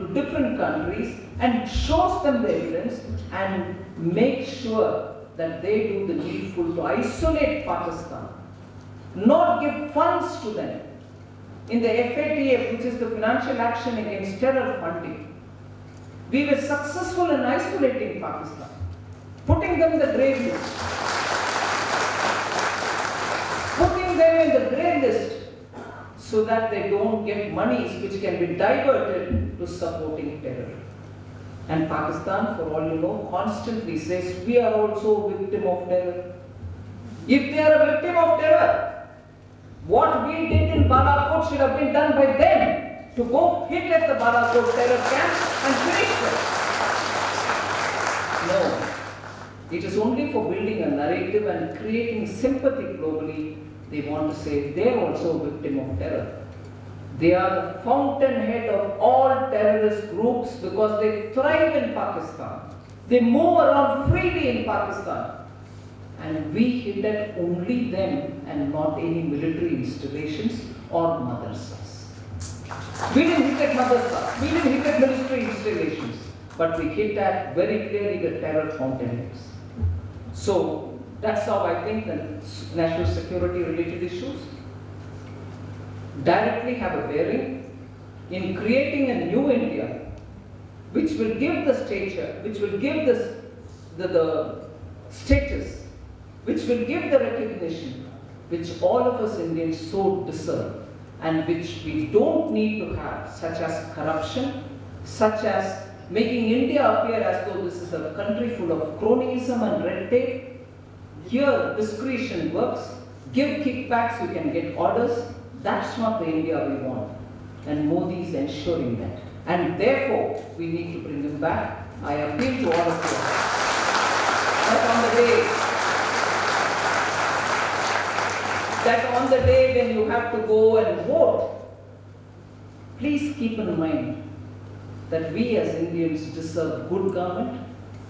to different countries and shows them the evidence and makes sure that they do the needful to isolate Pakistan, not give funds to them. In the FATF, which is the Financial Action Against Terror Funding, we were successful in isolating Pakistan, putting them in the grey list. Putting them in the grey list so that they don't get monies which can be diverted to supporting terror. And Pakistan, for all you know, constantly says, we are also a victim of terror. If they are a victim of terror, what we did in Balakot should have been done by them, to go hit at the Balakot terror camp and finish them. No. It is only for building a narrative and creating sympathy globally. They want to say they are also a victim of terror. They are the fountainhead of all terrorist groups because they thrive in Pakistan. They move around freely in Pakistan. And we hit at only them and not any military installations or madrasas. We didn't hit at madrasas, we didn't hit at military installations, but we hit at very clearly the terror fountainheads. So that's how I think that national security related issues directly have a bearing in creating a new India, which will give the stature, which will give the status, which will give the recognition which all of us Indians so deserve, and which we don't need to have, such as corruption, such as making India appear as though this is a country full of cronyism and red tape. Here, discretion works. Give kickbacks, you can get orders. That's not the India we want. And Modi is ensuring that. And therefore, we need to bring him back. I appeal to all of you that on the day when you have to go and vote, please keep in mind that we as Indians deserve good government,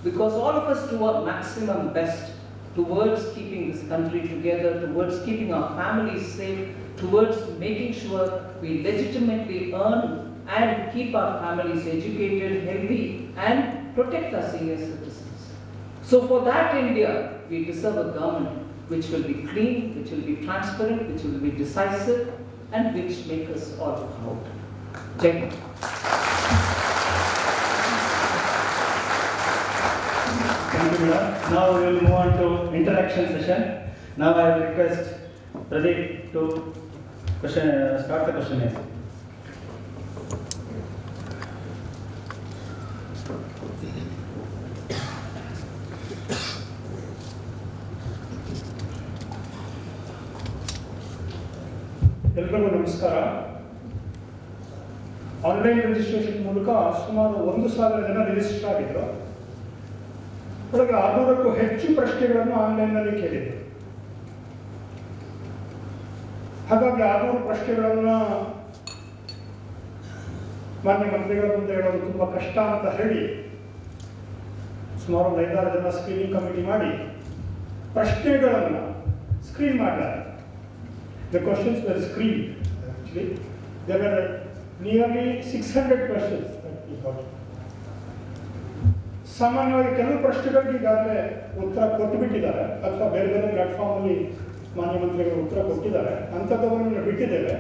because all of us do our maximum best towards keeping this country together, towards keeping our families safe, towards making sure we legitimately earn and keep our families educated, healthy, and protect our senior citizens. So for that India, we deserve a government which will be clean, which will be transparent, which will be decisive, and which make us all proud. Jai Hind. Thank you, Madam. Now we will move on to interaction session. Now I will request Pradeep to start the questionnaire. ಎಲ್ಲರಿಗೂ ನಮಸ್ಕಾರ. Online registration ಮೂಲಕ ಸುಮಾರು 1,000 ಜನ register ಆಗಿದ್ರು. ಒಳಗೆ 600ಕ್ಕೂ ಹೆಚ್ಚು ಪ್ರಶ್ನೆಗಳನ್ನು ಆನ್ಲೈನ್ನಲ್ಲಿ ಕೇಳಿದ್ರು. ಹಾಗಾಗಿ 600 ಪ್ರಶ್ನೆಗಳನ್ನು ಮಾನ್ಯ ಮಂತ್ರಿಗಳ ಮುಂದೆ ಹೇಳೋದು ತುಂಬ ಕಷ್ಟ ಅಂತ ಹೇಳಿ ಸುಮಾರು 5-6 ಜನ ಸ್ಕ್ರೀನಿಂಗ್ ಕಮಿಟಿ ಮಾಡಿ ಪ್ರಶ್ನೆಗಳನ್ನು ಸ್ಕ್ರೀನ್ ಮಾಡಿದ್ದಾರೆ. The questions were screened. Actually, there were nearly 600 questions that we got. ಸಾಮಾನ್ಯವಾಗಿ ಕೆಲವು ಪ್ರಶ್ನೆಗಳಿಗೆ ಈಗಾಗಲೇ ಉತ್ತರ ಕೊಟ್ಟುಬಿಟ್ಟಿದ್ದಾರೆ ಅಥವಾ ಬೇರೆ ಬೇರೆ ಪ್ಲಾಟ್ಫಾರ್ಮಲ್ಲಿ ಮಾನ್ಯ ಮಂತ್ರಿಗಳು ಉತ್ತರ ಕೊಟ್ಟಿದ್ದಾರೆ, ಅಂಥದ್ದನ್ನು ಬಿಟ್ಟಿದ್ದೇವೆ.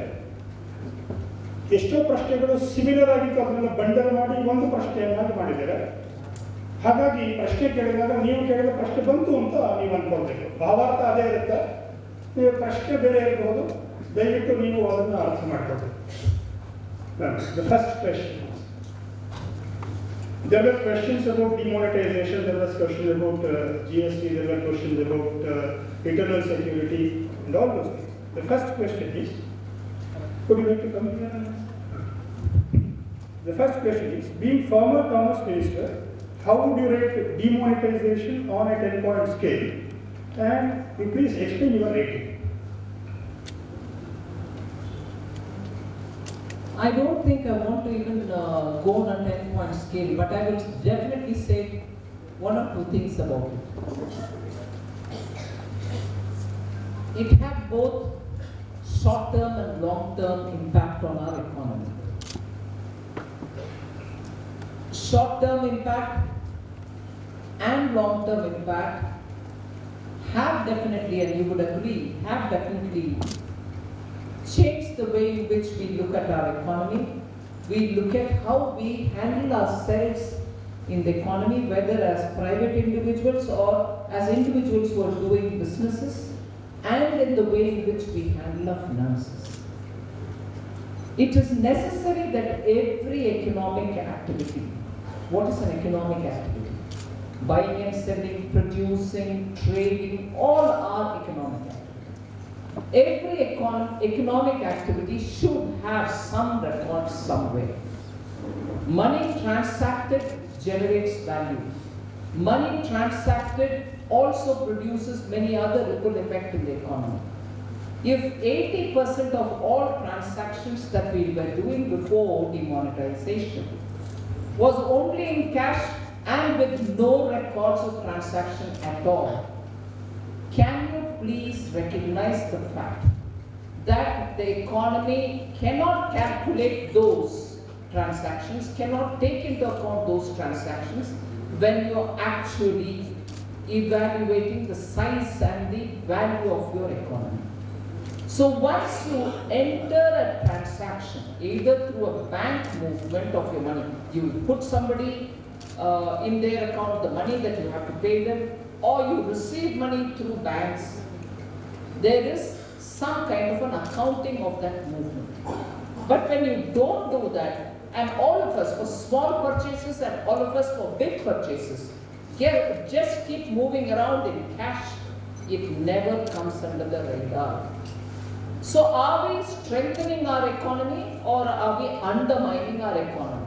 ಎಷ್ಟೋ ಪ್ರಶ್ನೆಗಳು ಸಿಮಿಲರ್ ಆಗಿತ್ತು, ಅದನ್ನೆಲ್ಲ ಬಂಡಲ್ ಮಾಡಿ ಒಂದು ಪ್ರಶ್ನೆಯನ್ನಾಗಿ ಮಾಡಿದ್ದೇವೆ. ಹಾಗಾಗಿ ಪ್ರಶ್ನೆ ಕೇಳಿದಾಗ ನೀವು ಕೇಳಿದ ಪ್ರಶ್ನೆ ಬಂತು ಅಂತ ನೀವು ಅಂದ್ಕೊಳ್ಬೇಕು. ಭಾವಾರ್ಥ ಅದೇ ಇರುತ್ತೆ, ನೀವು ಪ್ರಶ್ನೆ ಬೇರೆ ಇರಬಹುದು, ದಯವಿಟ್ಟು ನೀವು ಅದನ್ನು ಅರ್ಥ ಮಾಡ್ಕೊಳ್ಬೇಕು. The first question. There were questions about demonetization, there was questions about GST, there were questions about internal security and all those things. The first question is, would you like to come here? The first question is, being former Commerce Minister, how would you rate demonetization on a 10-point scale? And you please explain your rating. I don't think I want to even go on a 10-point scale, but I will definitely say one or two things about it. It had both short-term and long-term impact on our economy. short-term impact and long-term impact have definitely, and you would agree, have definitely changed the way in which we look at our economy. We look at how we handle ourselves in the economy, whether as private individuals or as individuals who are doing businesses, and in the way in which we handle our finances. It is necessary that every economic activity, what is an economic activity? Buying and selling, producing, trading, all are economic activities. Every economic activity should have some record somewhere. Money transacted generates value. Money transacted also produces many other ripple effects in the economy. If 80% of all transactions that we were doing before demonetization was only in cash and with no records of transaction at all, can you please recognize the fact that the economy cannot calculate those transactions, cannot take into account those transactions when you're actually evaluating the size and the value of your economy. So once you enter a transaction, either through a bank movement of your money, you put somebody in their account the money that you have to pay them, or you receive money through banks, there is some kind of an accounting of that movement. But when you don't do that, and all of us for small purchases and all of us for big purchases, here just keep moving around in cash, it never comes under the radar. So are we strengthening our economy or are we undermining our economy?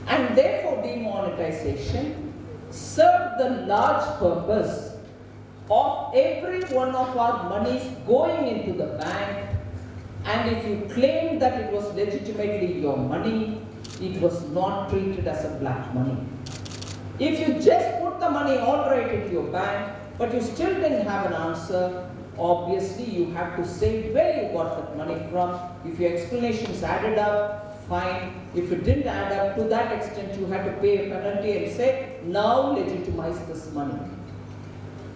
And therefore demonetization served the large purpose of every one of our monies going into the bank, and if you claim that it was legitimately your money, it was not treated as a black money. If you just put the money all right into your bank, but you still didn't have an answer, obviously you have to say where you got that money from. If your explanations added up, fine. If it didn't add up to that extent, you had to pay a penalty and say, now legitimize this money.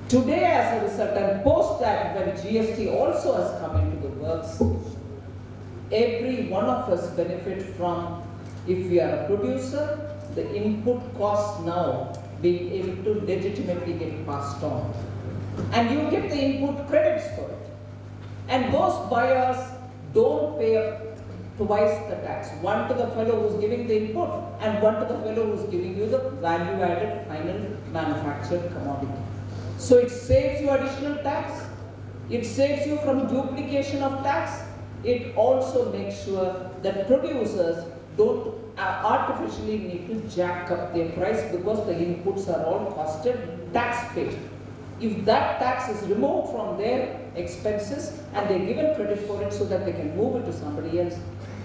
Today, as a result, and post that, when GST also has come into the works, every one of us benefit from, if we are a producer, the input costs now being able to legitimately get passed on. And you get the input credits for it. And those buyers don't pay twice the tax. One to the fellow who's giving the input and one to the fellow who's giving you the value-added final manufactured commodity. So it saves you additional tax. It saves you from duplication of tax. It also makes sure that producers don't artificially need to jack up their price because the inputs are all costed tax paid. If that tax is removed from their expenses and they're given credit for it so that they can move it to somebody else,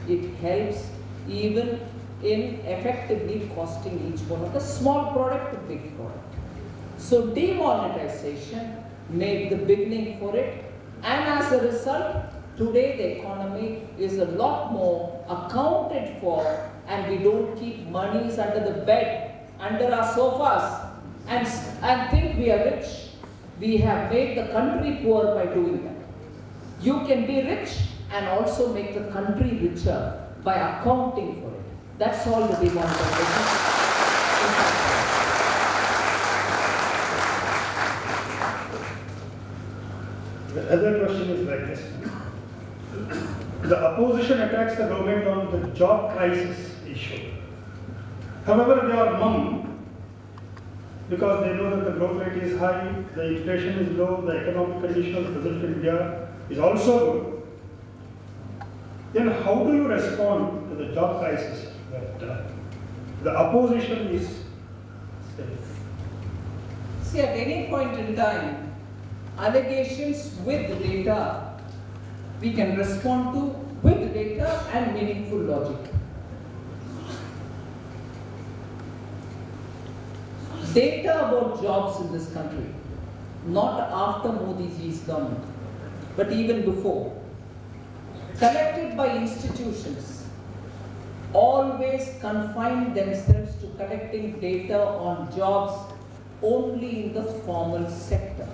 it helps even in effectively costing each one of the small product to big product. So demonetization made the beginning for it, and as a result, today the economy is a lot more accounted for, and we don't keep monies under the bed, under our sofas, and think we are rich. We have made the country poor by doing that. You can be rich and also make the country richer by accounting for it. That's all the demonetization. The other question is like this. The opposition attacks the government on the job crisis issue. However, they are mum because they know that the growth rate is high, the inflation is low, the economic condition of the present India is also good. Then how do you respond to the job crisis that the opposition is saying? See, at any point in time, allegations with data, we can respond to with data and meaningful logic. Data about jobs in this country, not after Modi's government, but even before, collected by institutions, always confine themselves to collecting data on jobs only in the formal sector.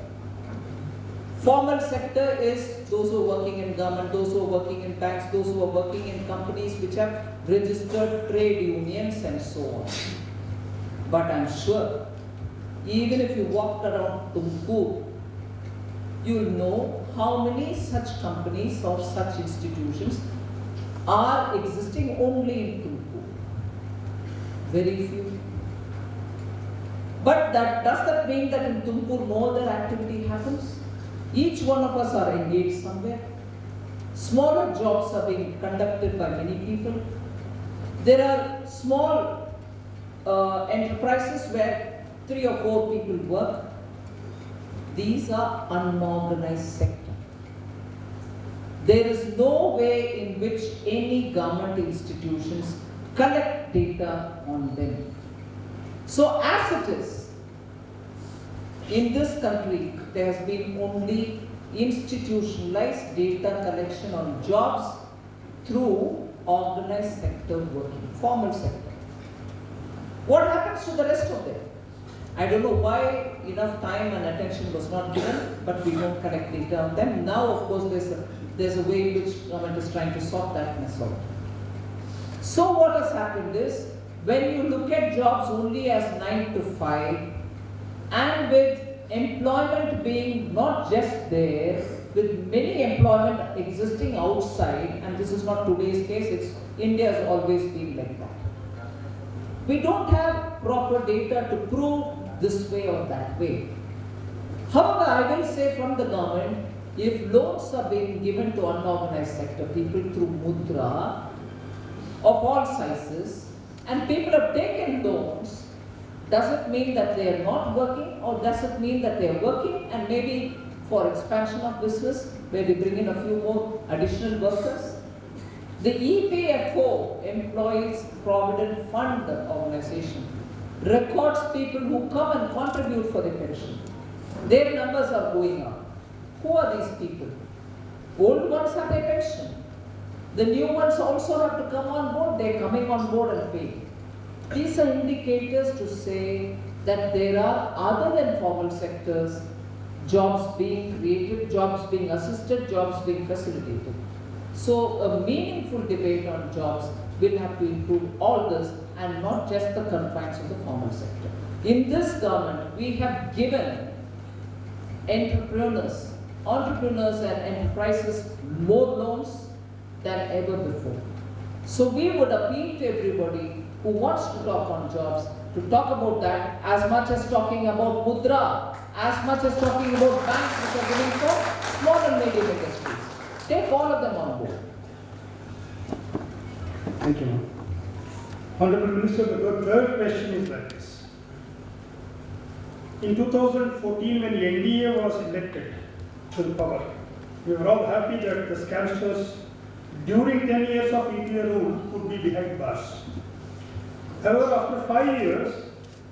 Formal sector is those who are working in government, those who are working in banks, those who are working in companies which have registered trade unions and so on. But I'm sure, even if you walk around Tumakuru, you'll know how many such companies or such institutions are existing only in Tumakuru. Very few. But does that mean that in Tumakuru no other activity happens? Each one of us are engaged somewhere. Smaller jobs are being conducted by many people. There are small enterprises where 3 or 4 people work. These are unorganized sector. There is no way in which any government institutions collect data on them. So as it is, in this country, there has been only institutionalized data collection on jobs through organized sector working, formal sector. What happens to the rest of them? I don't know why enough time and attention was not given, but we don't collect data on them. Now, of course, there's a way in which government is trying to sort that mess out. So what has happened is, when you look at jobs only as 9 to 5, and with employment being not just there, with many employment existing outside, and this is not today's case, India has always been like that. We don't have proper data to prove this way or that way. However, I will say from the government, if loans are being given to unorganized sector people through mudra of all sizes, and people have taken loans, does it mean that they are not working, or does it mean that they are working and maybe for expansion of business where we bring in a few more additional workers? The EPFO, Employees Provident Fund organization, records people who come and contribute for the pension. Their numbers are going up. Who are these people? Old ones have their pension. The new ones also have to come on board. They're coming on board and paying. These are indicators to say that there are, other than formal sectors, jobs being created, jobs being assisted, jobs being facilitated. So a meaningful debate on jobs will have to include all this and not just the confines of the formal sector. In this government, we have given entrepreneurs and enterprises more loans than ever before. So we would appeal to everybody who wants to talk on jobs to talk about that as much as talking about mudra, as much as talking about banks which are giving for small and medium industries. Take all of them on board. Thank you, ma'am. Honorable Minister, the third question is like this. In 2014, when NDA was elected to the power, we were all happy that the scamsters during 10 years of EPA rule would be behind bars. However, after 5 years,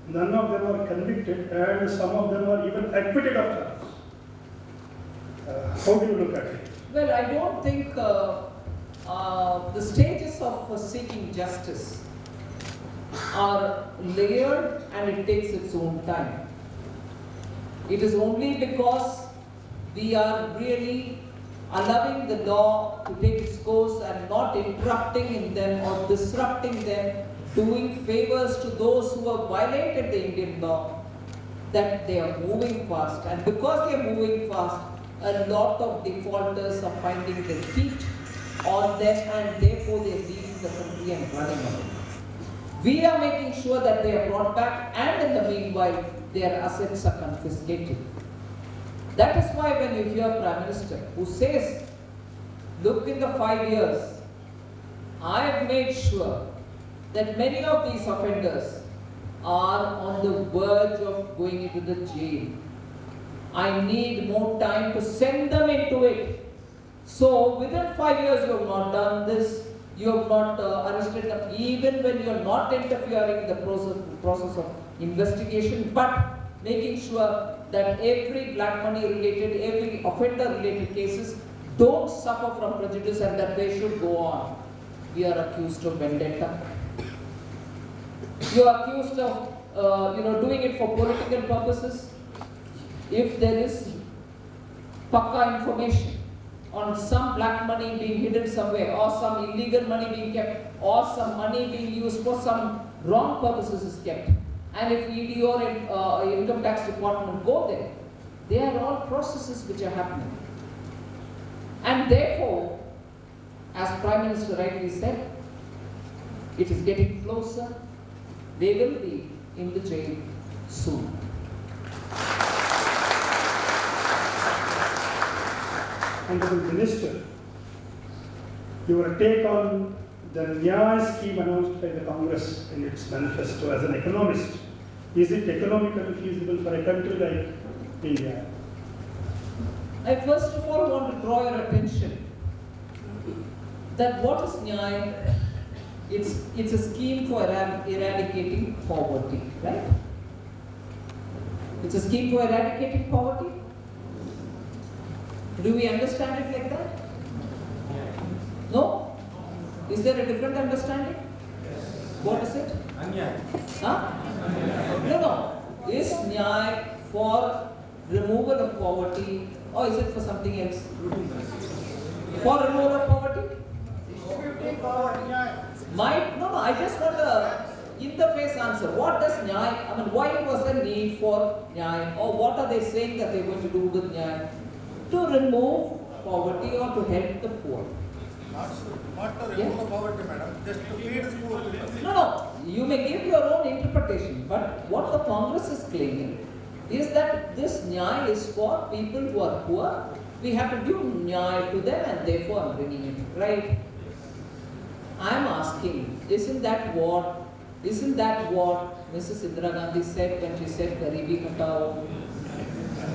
none of them are convicted and some of them are even acquitted of charges. How do you look at it? Well, I don't think the stages of seeking justice are layered and it takes its own time. It is only because we are really allowing the law to take its course and not interrupting in them or disrupting them, doing favors to those who have violated the Indian law, that they are moving fast. And because they are moving fast, a lot of defaulters are finding the heat on them and therefore they are leaving the country and running away. We are making sure that they are brought back and in the meanwhile their assets are confiscated. That is why when you hear Prime Minister who says, look, in the 5 years, I have made sure that many of these offenders are on the verge of going into the jail. I need more time to send them into it. So within 5 years you have not done this, you have not arrested them, even when you are not interfering in the process of investigation, but making sure that every black money related, every offender related cases don't suffer from prejudice and that they should go on. we are accused of vendetta. You are accused of doing it for political purposes. If there is pakka information on some black money being hidden somewhere, or some illegal money being kept, or some money being used for some wrong purposes is kept, and if ED or Income Tax Department go there, they are all processes which are happening. And therefore, as Prime Minister rightly said, it is getting closer. They will be in the jail soon. Honorable Minister, your take on the Nyaya scheme announced by the Congress in its manifesto as an economist. Is it economically feasible for a country like India? I first of all want to draw your attention that what is Nyaya? It's a scheme for eradicating poverty, right? It's a scheme for eradicating poverty. Do we understand it like that? No? Is there a different understanding? What is it? Huh? No. Is Nyaya for removal of poverty, or is it for something else? For removal of poverty? I just want a in-the-face answer. What does Nyaya, why was there need for Nyaya, or what are they saying that they're going to do with Nyaya? To remove poverty or to help the poor. Not to remove poverty, madam, just to feed the poor people. No. You may give your own interpretation, but what the Congress is claiming is that this Nyaya is for people who are poor. We have to give Nyaya to them, and therefore I'm bringing it, right? I'm asking, isn't that what Mrs. Indira Gandhi said when she said Garibi Hatao?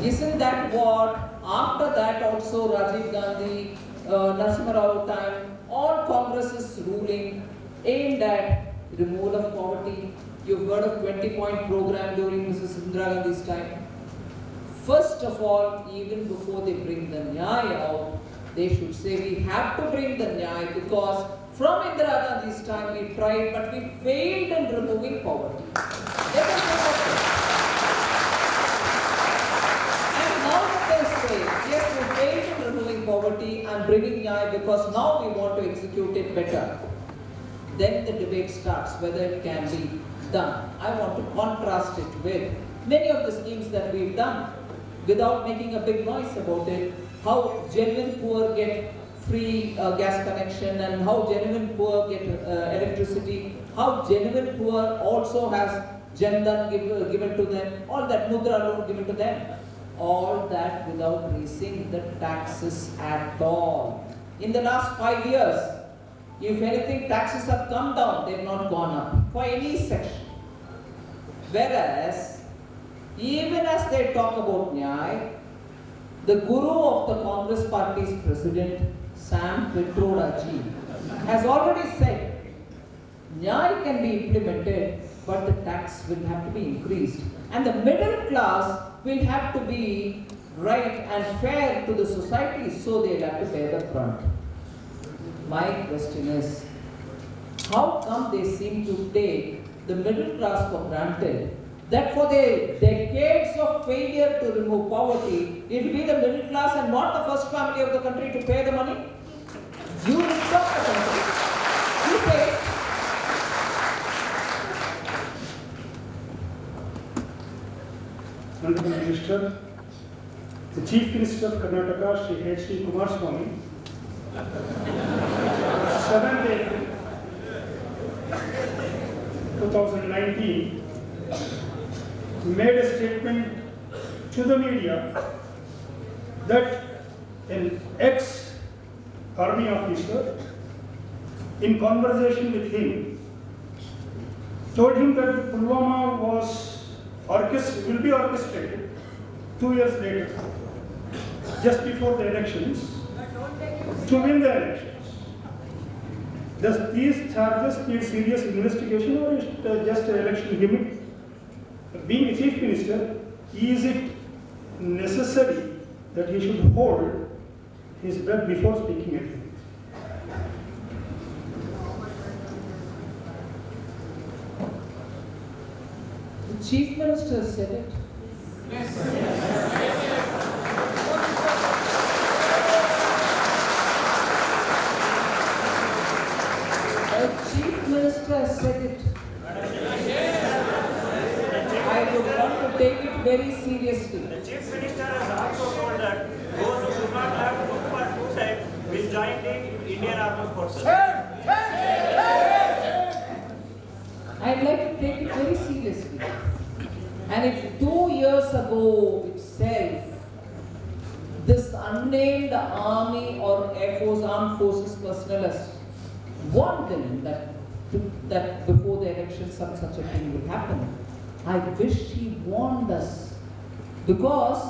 Isn't that what, after that also Rajiv Gandhi, Narasimha Rao time, all Congress's ruling aimed at removal of poverty? You've heard of 20-point program during Mrs. Indira Gandhi's time. First of all, even before they bring the Nyaya out, they should say we have to bring the Nyaya because from Indira Gandhi's time we tried, but we failed in removing poverty. Let us look at it. And now that they say, yes, we failed in removing poverty and bringing Nyaya because now we want to execute it better, then the debate starts whether it can be done. I want to contrast it with many of the schemes that we've done without making a big noise about it. How genuine poor get free gas connection, and how genuine poor get electricity, how genuine poor also has Jan Dhan given to them, all that Mudra loan given to them, all that without raising the taxes at all. In the last 5 years, if anything, taxes have come down, they have not gone up for any section. Whereas, even as they talk about Nyaya, the guru of the Congress Party's president, Sam Pitroda-ji, has already said Nyaya can be implemented, but the tax will have to be increased. And the middle class will have to be right and fair to the society, so they'll have to bear the brunt. My question is, how come they seem to take the middle class for granted, that for the decades of failure to remove poverty, it will be the middle class and not the first family of the country to pay the money? You lift up the country, you pay. Honorable Minister, the Chief Minister of Karnataka, Shri H.D. Kumaraswamy, 7th April 2019, made a statement to the media that an ex-army officer, in conversation with him, told him that Pulwama will be orchestrated 2 years later, just before the elections, to win the elections. Does these charges need serious investigation, or is it just an election gimmick? Being a chief minister, is it necessary that he should hold his breath before speaking anything? The Chief Minister said it. The Chief Minister said it. I would want to take it very seriously. The Chief Minister has also told that those who do not have food for 2 cents will join the Indian Armed Forces. I'd like to take it very seriously. And if 2 years ago itself, this unnamed army or Air Force, armed forces personnel has warned them that before the election such a thing will happen, I wish he warned us. Because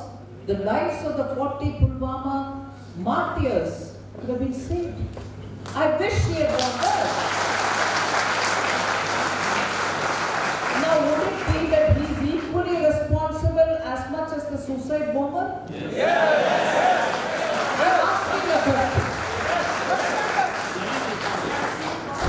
the lives of the 40 Pulwama martyrs could have been saved. I wish he had warned us. Now, would it be that he's equally responsible as much as the suicide bomber? Yes.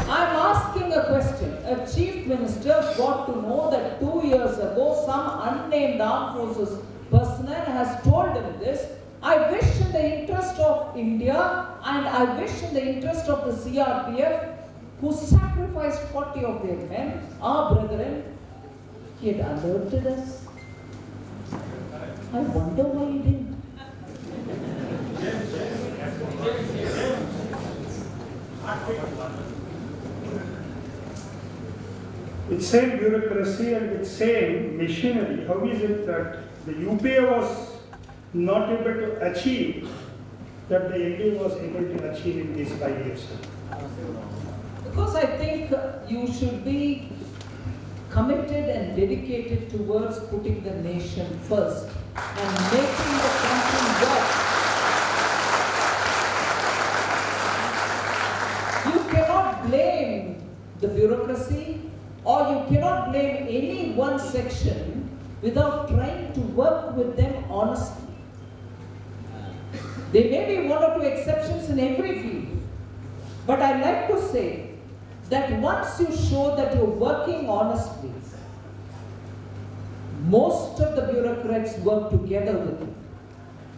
I'm asking a question. A chief minister got to know that 2 years ago some unnamed armed forces personnel has told him this. I wish in the interest of India and I wish in the interest of the CRPF who sacrificed 40 of their men, our brethren, he had alerted us. I wonder why he didn't. With same bureaucracy and with same machinery, how is it that the UPA was not able to achieve that the NDA was able to achieve in these 5 years? Because I think you should be committed and dedicated towards putting the nation first and making the country work. You cannot blame the bureaucracy or you cannot blame any one section without trying to work with them honestly. There may be 1 or 2 exceptions in every field, but I like to say that once you show that you're working honestly, most of the bureaucrats work together with you.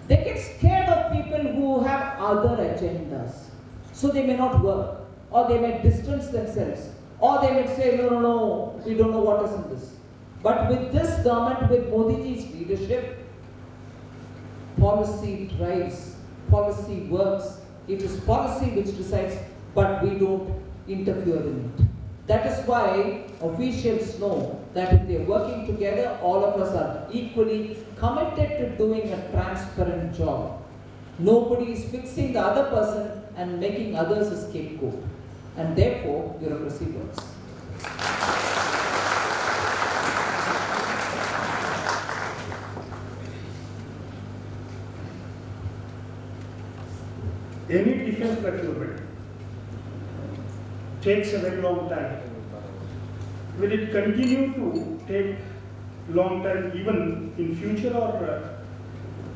They get scared of people who have other agendas. So they may not work, or they may distance themselves, or they may say, no, we don't know what is in this. But with this government, with Modiji's leadership, policy drives, policy works. It is policy which decides, but we don't interfere in it. That is why officials know that if they are working together, all of us are equally committed to doing a transparent job. Nobody is fixing the other person and making others a scapegoat. And therefore, bureaucracy works. Any defense procurement takes a very long time. Will it continue to take long time even in future, or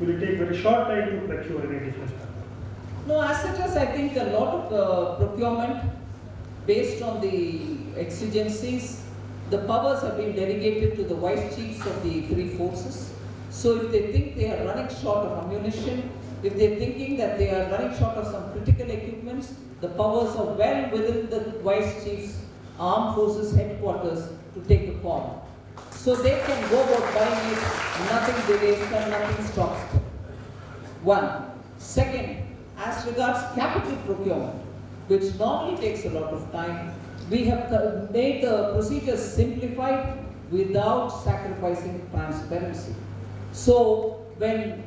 will it take very short time to procure any defense procurement? No, as such as I think a lot of procurement based on the exigencies, the powers have been delegated to the vice chiefs of the 3 forces. So if they think they are running short of ammunition, if they're thinking that they are running short of some critical equipments, the powers are well within the vice chiefs, armed forces headquarters to take a call. So they can go about buying it, nothing delays them, nothing stops them. 1. Second, as regards capital procurement, which normally takes a lot of time, we have made the procedures simplified without sacrificing transparency. So when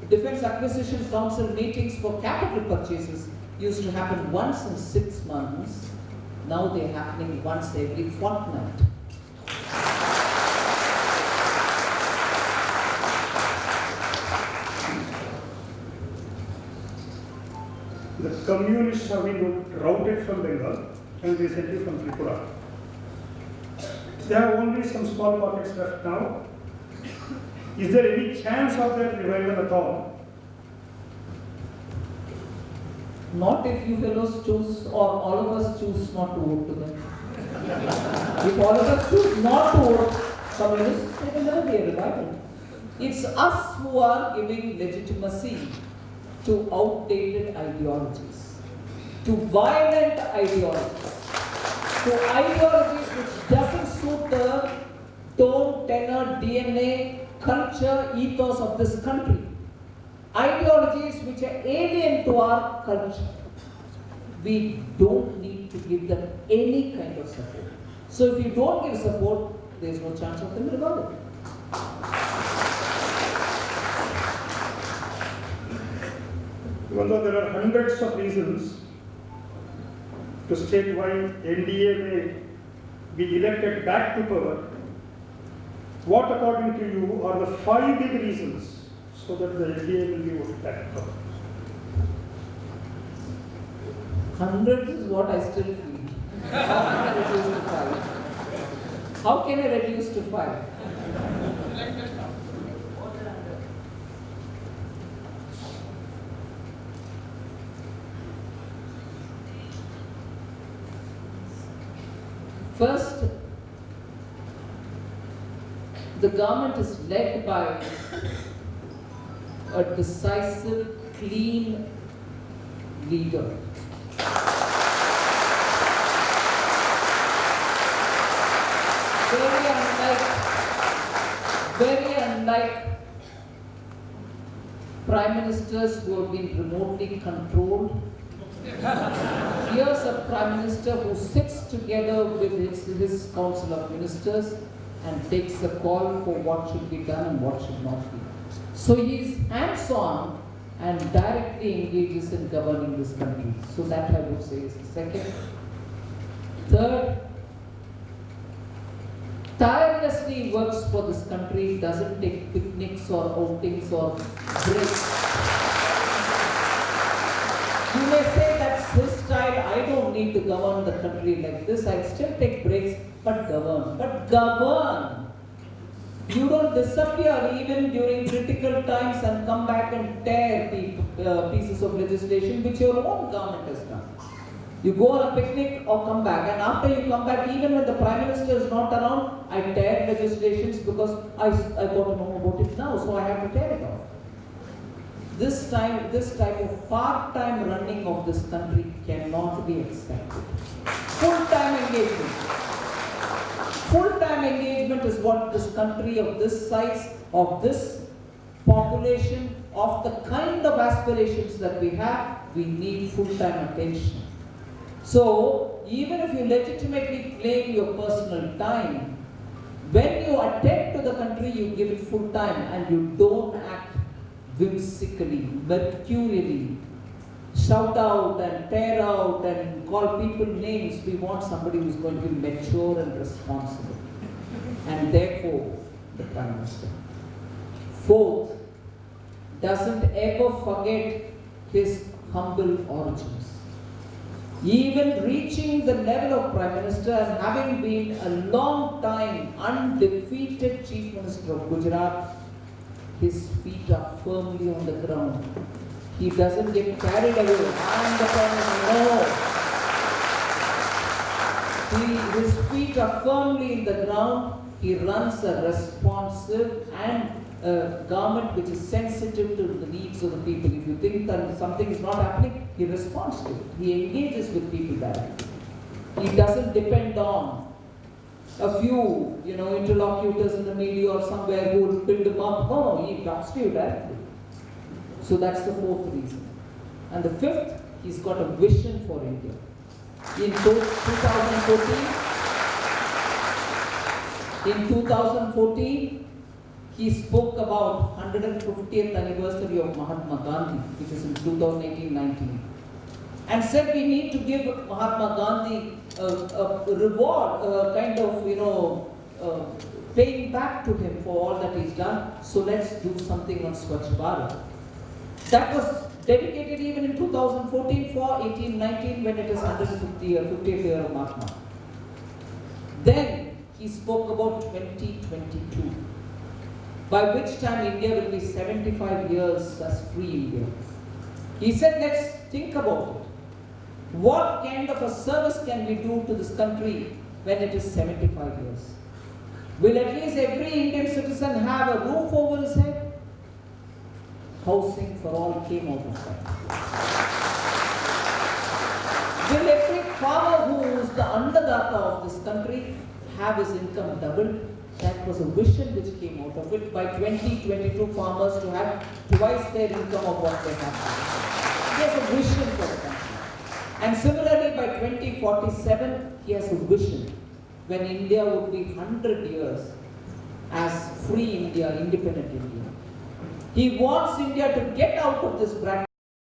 Defense Acquisition Council meetings for capital purchases used to happen once in 6 months, now they're happening once every fortnight. The communists have been routed from Bengal and recently from Tripura. There are only some small pockets left now. Is there any chance of their revival at all? Not if you fellows choose, or all of us choose not to vote to them. If all of us choose not to vote, communists, there will never be a revival. It's us who are giving legitimacy to outdated ideologies, to violent ideologies, to ideologies which doesn't suit the tone, tenor, DNA, culture, ethos of this country. Ideologies which are alien to our culture. We don't need to give them any kind of support. So if you don't give support, there is no chance of them revival. Even though there are hundreds of reasons to state why NDA may be elected back to power, what according to you are the 5 big reasons so that the NDA will be voted back to power? Hundreds is what I still feel. How can I reduce to 5? How can I reduce to 5? First, the government is led by a decisive, clean leader. Very unlike prime ministers who have been remotely controlled. Here's a prime minister who sits together with his council of ministers and takes a call for what should be done and what should not be. So he is hands-on and directly engages in governing this country. So that I would say is the second. Third, tirelessly works for this country, doesn't take picnics or outings or breaks. You may say that's his style, I don't need to govern the country like this, I still take breaks, but govern. But govern! You don't disappear even during critical times and come back and tear pieces of legislation which your own government has done. You go on a picnic or come back, and after you come back, even when the Prime Minister is not around, I tear legislations because I got to know about it now, so I have to tear it off. This type of part-time running of this country cannot be accepted. Full-time engagement. Full-time engagement is what this country of this size, of this population, of the kind of aspirations that we have, we need full-time attention. So, even if you legitimately claim your personal time, when you attend to the country, you give it full time and you don't act whimsically, mercurially, shout out and tear out and call people names. We want somebody who's going to be mature and responsible. And therefore, the Prime Minister. Fourth, doesn't ever forget his humble origins. Even reaching the level of Prime Minister and having been a long time undefeated Chief Minister of Gujarat, his feet are firmly on the ground. He doesn't get carried away. I'm the Prime Minister. No. His feet are firmly in the ground. He runs a responsive and government which is sensitive to the needs of the people. If you think that something is not happening, he responds to it. He engages with people directly. He doesn't depend on a few, interlocutors in the media or somewhere who will build him up. No, he talks to you directly. So that's the fourth reason. And the fifth, he's got a vision for India. In 2014, he spoke about 150th anniversary of Mahatma Gandhi, which is in 2018-19, and said we need to give Mahatma Gandhi a reward, paying back to him for all that he's done. So let's do something on Swachh Bharat. That was dedicated even in 2014 for 18-19 when it is 50th year of Mahatma. Then he spoke about 2022. By which time India will be 75 years as free India. He said, let's think about it. What kind of a service can we do to this country when it is 75 years? Will at least every Indian citizen have a roof over his head? Housing for all came out of that. Will every farmer who is the annadata of this country have his income doubled? That was a vision which came out of it. By 2022, farmers to have twice their income of what they have. He has a vision for the country. And similarly, by 2047, he has a vision when India would be 100 years as free India, independent India. He wants India to get out of this bracket.